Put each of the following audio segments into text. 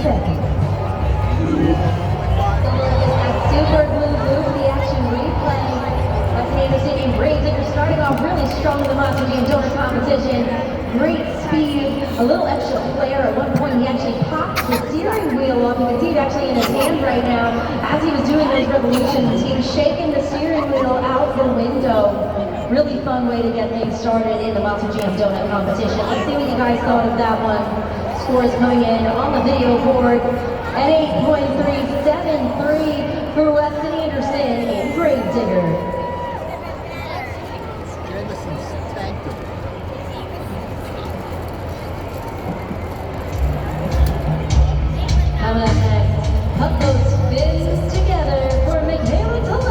seconds. Super Glue Glue, the action replay. Let's name the city Brave Digger starting off really strong in the Monster Jam Donut competition. Great speed, a little extra flair. At one point he actually popped the steering wheel off. You can see it actually in his hand right now. As he was doing those revolutions, he was shaking the steering wheel out the window. Really fun way to get things started in the Monster Jam Donut competition. Let's see what you guys thought of that one. Scores coming in on the video board at 8.373 for Weston Anderson in Grave Digger. Coming up next, put those fins together for Megalodon,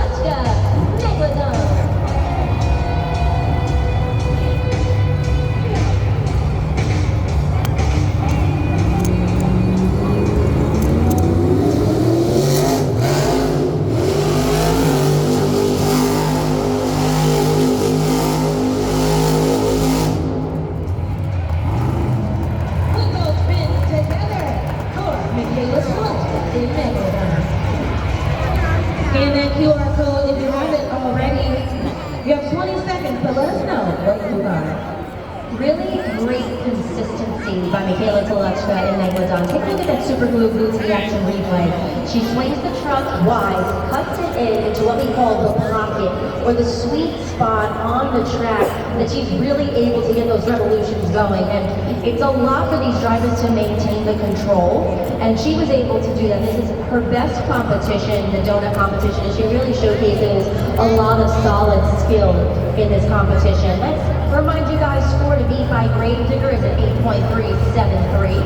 Megalodon. Scan that QR code if you haven't already. You have 20 seconds, but let us know what you got. Really great consistency by Michaela Toluchka in Megalodon. Take a look at that super glue to the action replay. She swings the truck wide, cuts it into what we call the pocket, or the sweet spot on the track that she's really able to get those revolutions going. And it's a lot for these drivers to maintain the control, and she was able to do that. This is her best competition, the donut competition, and she really showcases a lot of solid skill in this competition. Let's remind you guys, score to beat by Grave Digger is at 8.373,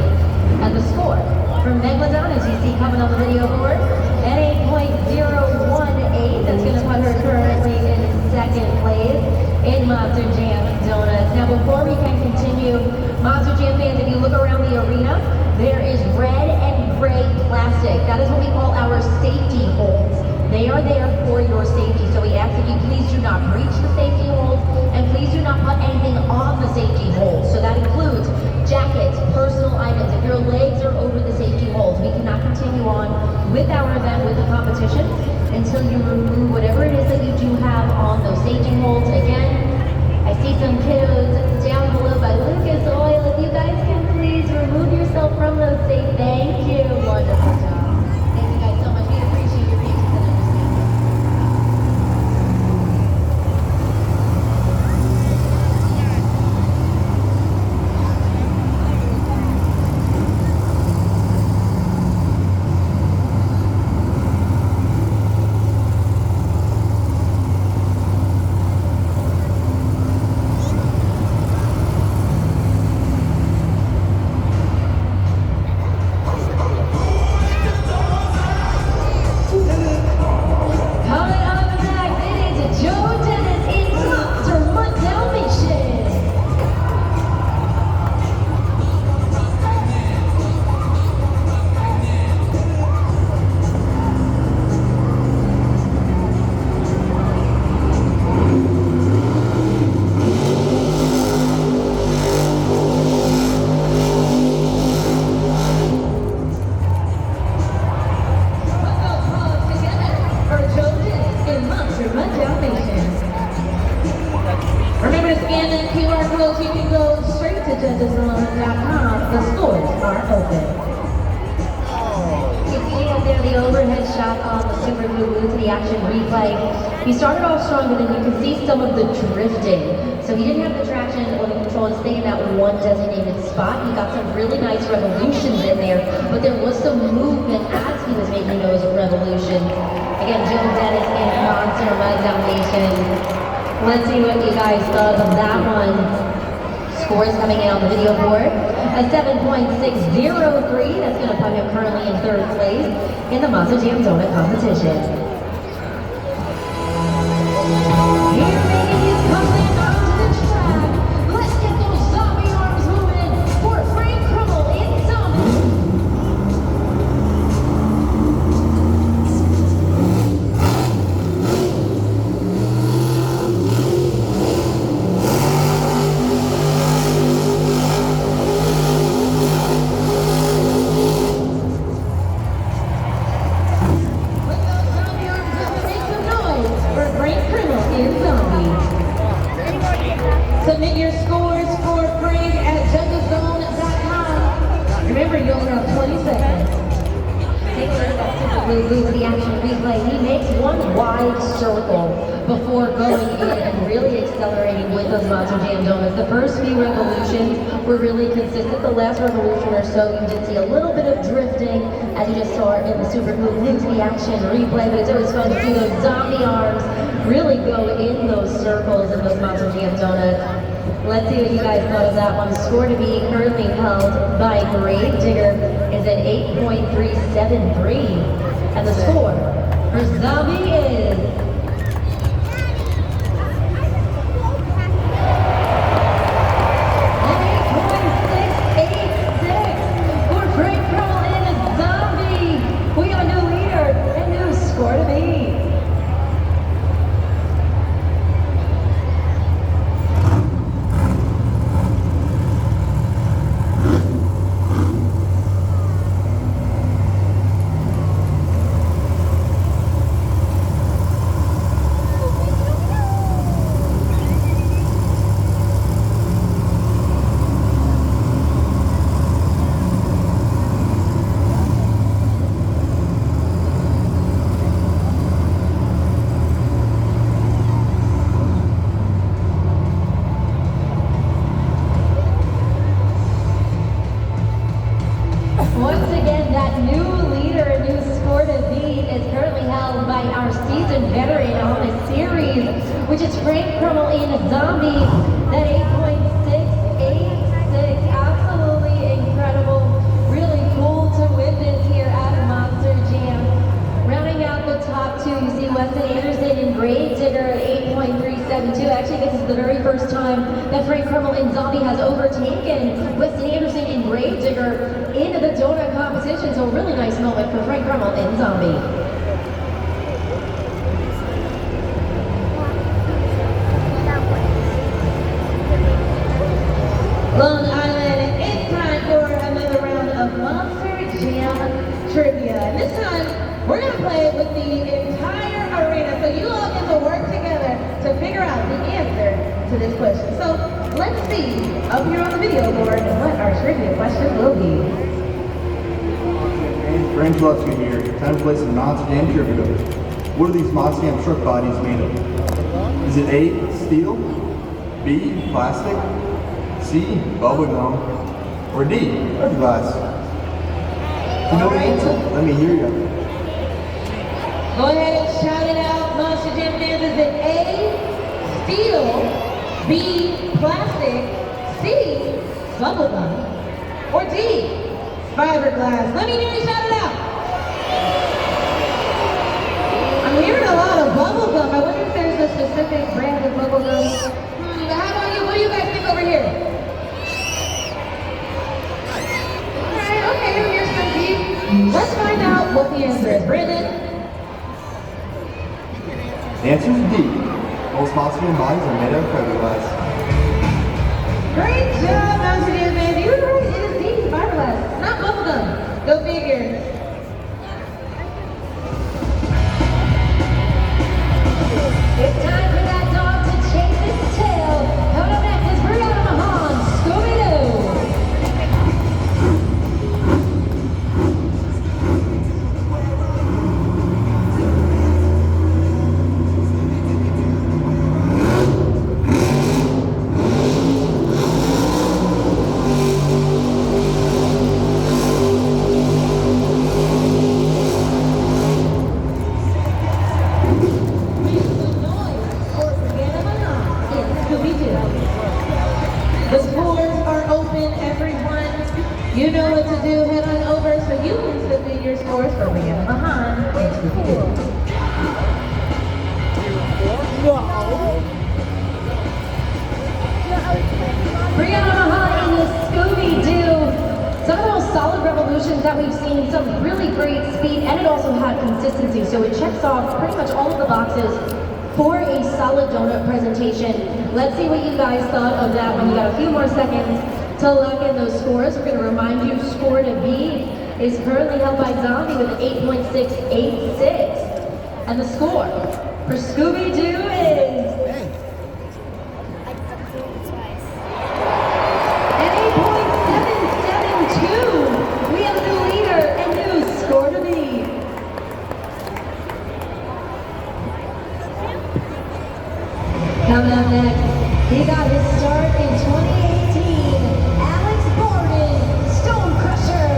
and the score from Megalodon, as you see coming on the video board, at 8.018. That's going to put her currently in second place in Monster Jam Donuts. Now, before we can continue, Monster Jam fans, if you look around the arena, there is red and gray plastic. That is what we call our safety holds. They are there for your safety, so we ask that you please do not breach the safety holds, and please do not put anything on the safety holds. So that includes jackets, personal items. If your legs are over the safety holds, we cannot continue on with our event, with the competition, until you remove whatever it is that you do have on those safety holds. Again, I see some kiddos down below by Lucas Oil. If you guys can please remove yourself from those safety. Thank you. Wonderful job. Thank you guys so much. We appreciate your patience and understanding. Remember to scan that QR code so you can go straight to judgesalone.com. The scores are open. You see up there the overhead shot on the Super Glue to the action replay. He started off strong, but then you can see some of the drifting. So he didn't have the traction or the control to stay in that one designated spot. He got some really nice revolutions in there, but there was some movement as he was making those revolutions. Again, Joe Dennis in Monster, Dalmatian. Let's see what you guys thought of that one. Scores coming in on the video board. A 7.603. That's going to put him currently in third place in the Monster Jam Donut competition. Here he is coming onto the track. Let's get those zombie arms moving for Frank Krummel in Zombie. in Zombie. Submit your scores for Frank at judgeszone.com. Remember, you only have 20 seconds. Take a look at that typically lose the action replay. He makes one wide circle before going in and really accelerating with those Monster Jam donuts. The first few revolutions were really consistent. The last revolution or so, you did see a little bit of drifting, as you just saw in the Super Cool lose the action replay, but it's always fun to see those zombie arms really go in those circles in those Monster Jam donuts. Let's see what you guys thought of that one. Score to be currently held by Gravedigger is at 8.373. And the score for Zombie is 8.686 for Frank Kroll in Zombie. We have a new leader and new score to be. Once again, that new leader and new score to beat is currently held by our seasoned veteran on the series, which is Frank Kroll in Zombie. That 8.686, absolutely incredible. Really cool to witness here at Monster Jam. Rounding out the top two, you see Weston Anderson and Gravedigger at 8.372. Actually, this is the very first time that Frank Kroll in Zombie has overtaken Weston Anderson and Gravedigger in the donut competition. So a really nice moment for Frank Kroll in Zombie. Long Island, it's time for another round of Monster Jam trivia. And this time, we're going to play with the entire arena. So you all get to work together to figure out the answer to this question. So let's see up here on the video board what our trivia question will be. Brianna here. Time to play some Monster Jam trivia. What are these Monster Jam truck bodies made of? Is it A, steel, B, plastic, C, bubblegum, or D, plexiglass? You know the answer? Let me hear you. Go ahead and shout it out, Monster Jam fans. Is it A, steel, B, plastic, C, bubblegum, or D, fiberglass? Let me hear you shout it out. I'm hearing a lot of bubblegum. I wonder if there's a specific brand of bubblegum. How about you? What do you guys think over here? Alright, okay, here's some deep. Let's find out what the answer is. Brandon? The answer is D. Most Monster Jam bodies are made of fiberglass. Great job, Monster Jam fans. You were right. It is D, fiberglass, not bubblegum. Go figure. It's time for that dog to chase its tail. Coming up next is Brianna Mahon, Scooby-Doo. The scores are open, everyone. You know what to do. Head on over so you can submit your scores for Brianna Mahon and Scooby-Doo. Brianna Mahon in the Scooby-Doo. Some of the most solid revolutions that we've seen, some really great speed, and it also had consistency. So it checks off pretty much all of the boxes for a solid donut presentation. Let's see what you guys thought of that one. You got a few more seconds to lock in those scores. We're going to remind you, score to beat is currently held by Zombie with an 8.686. And the score for Scooby-Doo is coming up next. He got his start in 2018. Alex Borden, Stone Crusher.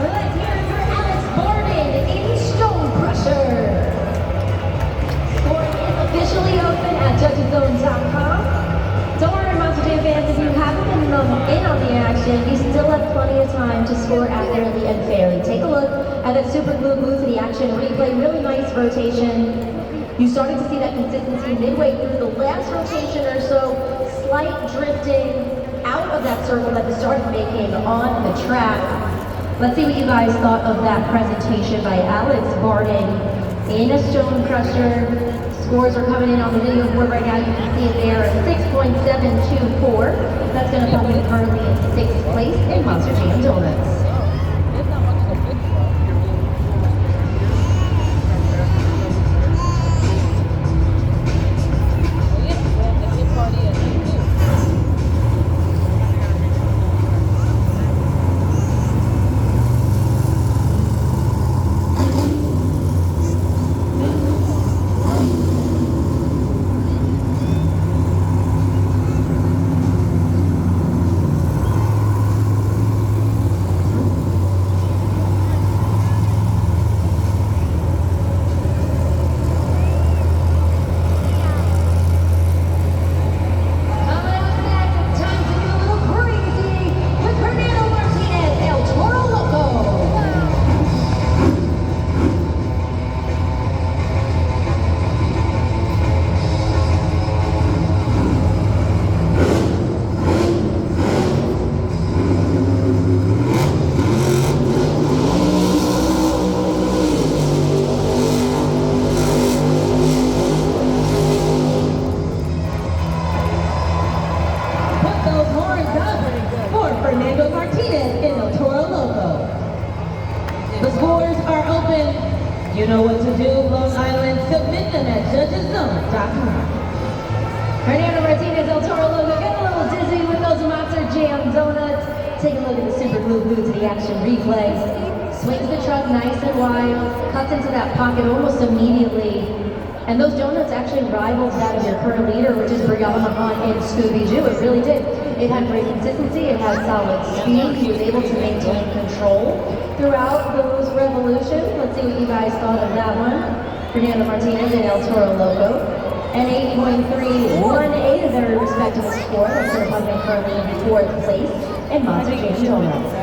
Let's hear it for Alex Borden in Stone Crusher. Scoring is officially open at judgeszone.com. Don't worry, Monster Jam fans, if you haven't been in on the action, you still have plenty of time to score accurately and fairly. Take a look at that super glue to the action replay. Really nice rotation. You started to see that consistency midway through the last rotation or so. Slight drifting out of that circle that you started making on the track. Let's see what you guys thought of that presentation by Alex Borden in a Stone Crusher. Scores are coming in on the video board right now. You can see it there at 6.724. That's going to put me currently in 6th place in Monster Jam Donuts. You know what to do, Long Island. Submit them at judgeszone.com. Brianna Martinez, El Toro Loco, get a little dizzy with those Monster Jam donuts. Take a look at the super glue to the action replay. Swings the truck nice and wide, cuts into that pocket almost immediately. And those donuts actually rivaled that of your current leader, which is Brianna Mahon in Scooby-Doo. It really did. It had great consistency, it had solid speed. He was able to maintain control throughout those revolutions. Let's see what you guys thought of that one. Brianna Martinez and El Toro Loco. An 8.318 of their respective score. That's going to put them currently in 4th place in Monster Jam Donuts.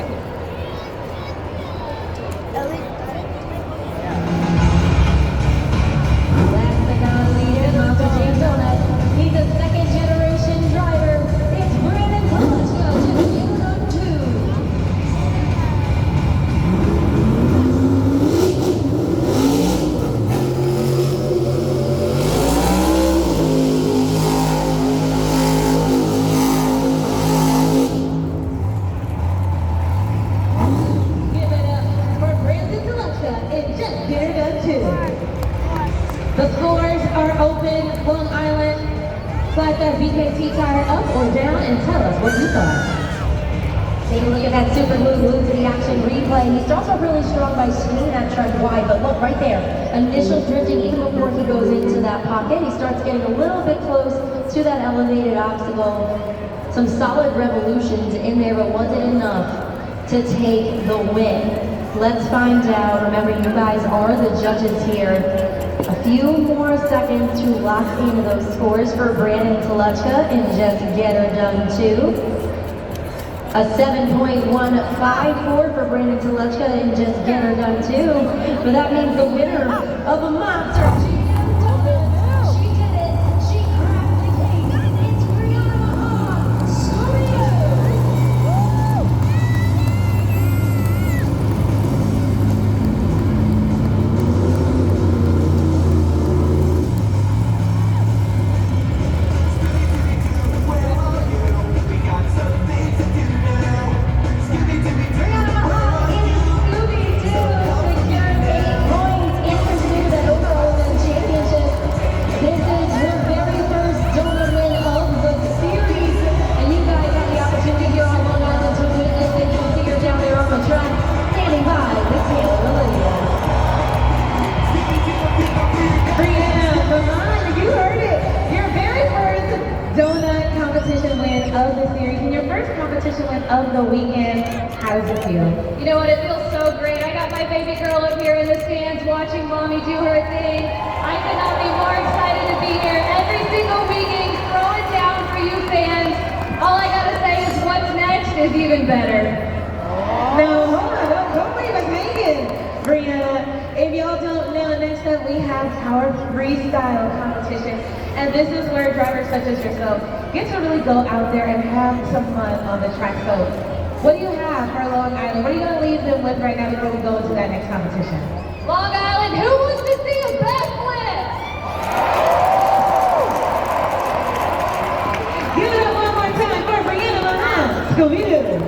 Last but not least, Monster Jam Donuts. He's a second-generation driver. It's Brandon Colesco to the Megalodon 2. The floors are open, Long Island. Slide that BKT tire up or down and tell us what you thought. Take a look at that super glue to the action replay. He starts off really strong by swinging that truck wide, but look right there. Initial drifting even before he goes into that pocket. He starts getting a little bit close to that elevated obstacle. Some solid revolutions in there, but wasn't enough to take the win. Let's find out. Remember, you guys are the judges here. A few more seconds to lock in those scores for Brandon Toluchka and Just Get Her Done 2. A 7.154 for Brandon Toluchka and Just Get Her Done 2. But that means the winner of a Monster Jam Donut. She did it. She cracked the cake. It's Brianna Mahon. Scooby-Doo. Brianna Mahon in Scooby-Doo secured 8 points in baby girl up here in the stands watching mommy do her thing. I could not be more excited to be here every single weekend, throw it down for you fans. All I gotta say is what's next is even better. No, hold on, don't leave us hanging, Brianna. If y'all don't know, next up we have our freestyle competition. And this is where drivers such as yourself get to really go out there and have some fun on the track. So, what do you have for Long Island? What are you going to leave them with right now before we go into that next competition? Long Island, who wants to see a backflip? Give it up one more time for Brianna Mahon, Scooby-Doo.